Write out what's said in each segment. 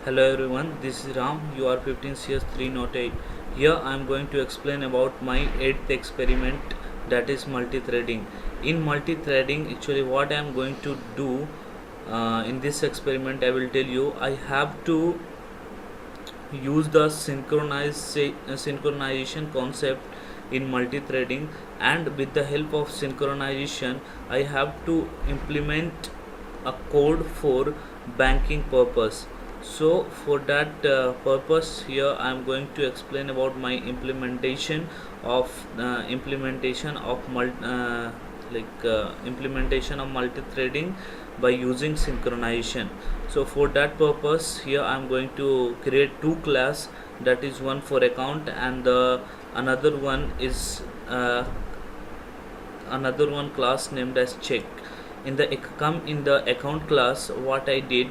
Hello everyone, this is Ram. You are 15 CS 308. Here I am going to explain about my 8th experiment, that is multi-threading. In multi-threading, actually what I am going to do in this experiment, I will tell you I have to use the synchronization concept in multi-threading, and with the help of synchronization I have to implement a code for banking purpose. So for that purpose, here I am going to explain about my implementation of implementation of multi-threading by using synchronization. So for that purpose, here I am going to create two class, that is one for account and the another one is another one class named as check. In the account class, what I did,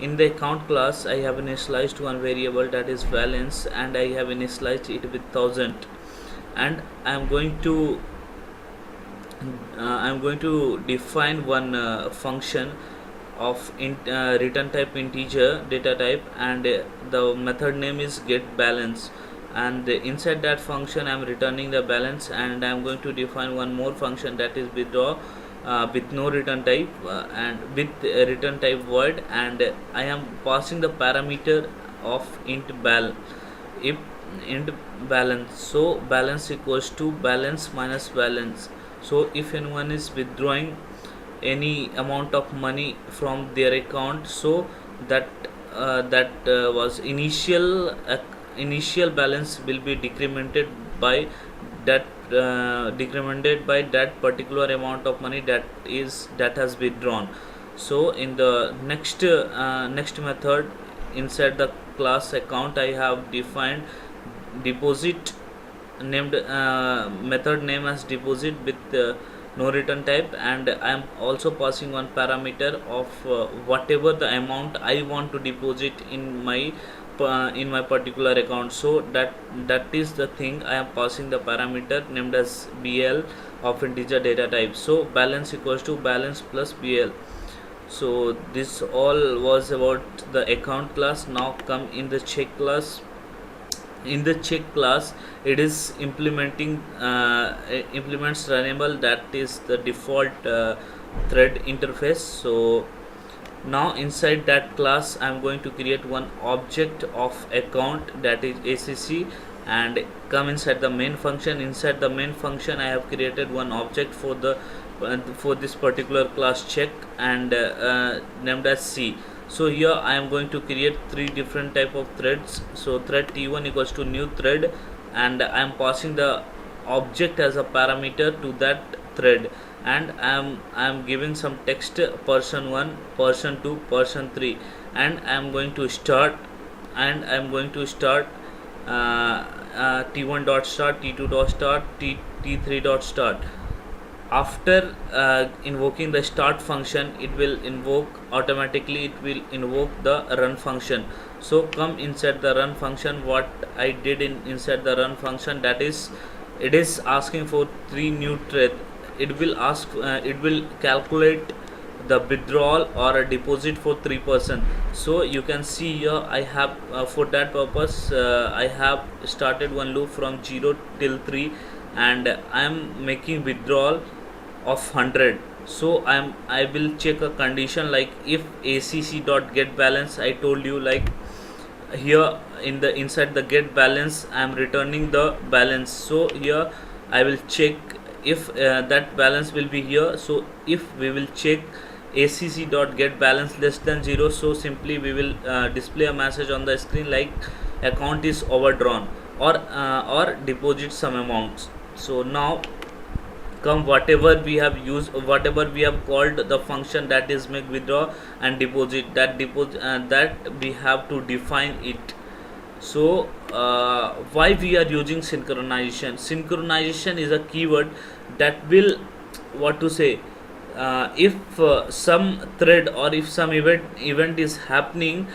in the account class I have initialized one variable, that is balance, and I have initialized it with 1000, and I am going to define one function of return type integer data type, and the method name is get balance, and inside that function I am returning the balance, and I am going to define one more function, that is withdraw with no return type and with return type void, and I am passing the parameter of int if int balance, so balance equals to balance minus balance. So if anyone is withdrawing any amount of money from their account, so that was initial balance will be decremented by that particular amount of money that has withdrawn. So in the next method, inside the class account I have defined deposit, named method name as deposit with no return type, and I am also passing one parameter of whatever the amount I want to deposit in my particular account. So that is the thing I am passing the parameter named as bl of integer data type. So balance equals to balance plus bl. So this all was about the account class. Now come in the check class. In the check class, it is implements runnable, that is the default thread interface. So now inside that class I am going to create one object of account, that is acc, and come inside the main function. Inside the main function I have created one object for this particular class check, and named as c. So here I am going to create three different type of threads. So thread t1 equals to new thread, and I am passing the object as a parameter to that thread, and I am giving some text, person 1, person 2, person 3, and I am going to start t1 dot start, t2 dot start, t3 dot start. After invoking the start function, it will invoke the run function. So come inside the run function. What I did inside the run function, that is, it is asking for three new thread. It will calculate the withdrawal or a deposit for 3%. So you can see here I have for that purpose I have started one loop from 0 till 3, and I am making withdrawal of 100. So I will check a condition like if acc dot get balance. I told you, like, here inside the get balance I am returning the balance. So here I will check if that balance will be here. So if we will check acc dot get balance less than 0, so simply we will display a message on the screen like account is overdrawn, or deposit some amounts. So now come whatever we have called the function, that is make withdraw and deposit, that we have to define it. So why we are using synchronization is a keyword that will, what to say, if some thread or if some event is happening,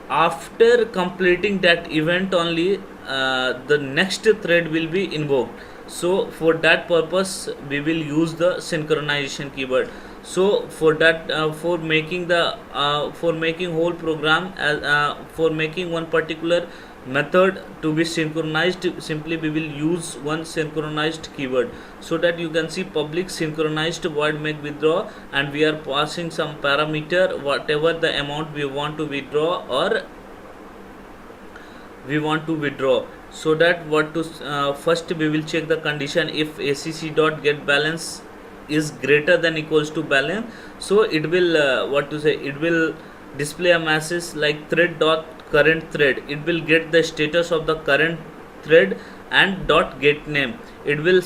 after completing that event only the next thread will be invoked. So for that purpose we will use the synchronization keyword. So for that, for making whole program as for making one particular method to be synchronized, simply we will use one synchronized keyword. So that you can see public synchronized void make withdraw, and we are passing some parameter whatever the amount we want to withdraw or we want to withdraw. So that what to first we will check the condition. If acc dot get balance is greater than equals to balance, so it will what to say, it will display a message like thread dot current thread. It will get the status of the current thread and dot get name. It will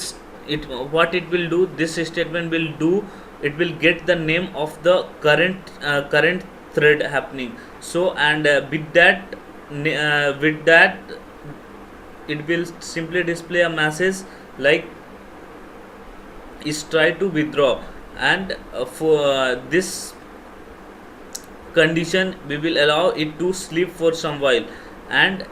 it what it will do, this statement will do, it will get the name of the current thread happening. So and with that it will simply display a message like is try to withdraw, and for this condition we will allow it to sleep for some while, and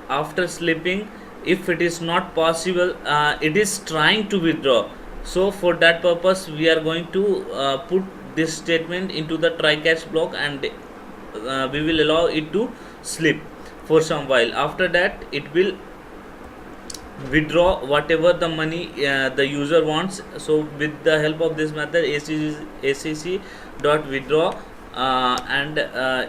after sleeping, if it is not possible, it is trying to withdraw. So for that purpose we are going to put this statement into the try catch block, and we will allow it to sleep for some while. After that it will withdraw whatever the money the user wants. So with the help of this method, acc dot withdraw, and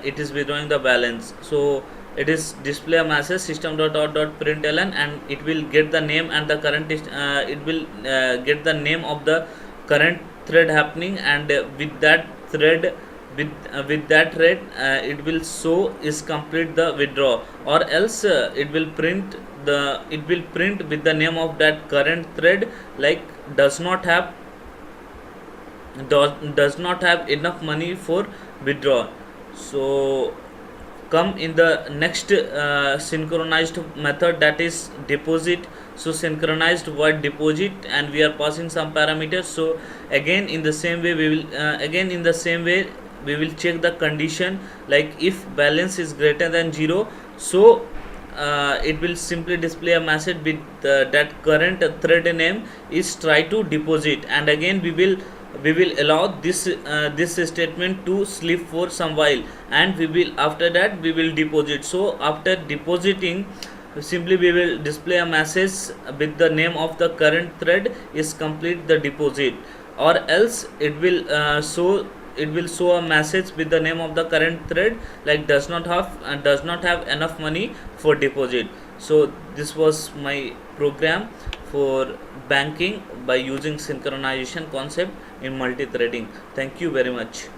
it is withdrawing the balance. So it is display a message system dot out dot println, and it will get the name and the current it will get the name of the current thread happening, and with that thread with that thread it will show is complete the withdraw, or else it will print with the name of that current thread like does not have enough money for withdraw. So come in the next synchronized method, that is deposit. So synchronized void deposit, and we are passing some parameters. So again in the same way we will check the condition like if balance is greater than 0. So it will simply display a message with that current thread name is try to deposit, and again we will allow this statement to sleep for some while, and we will after that we will deposit. So after depositing, simply we will display a message with the name of the current thread is complete the deposit, or else it will show a message with the name of the current thread like does not have enough money for deposit. So this was my program for banking by using synchronization concept in multi-threading. Thank you very much.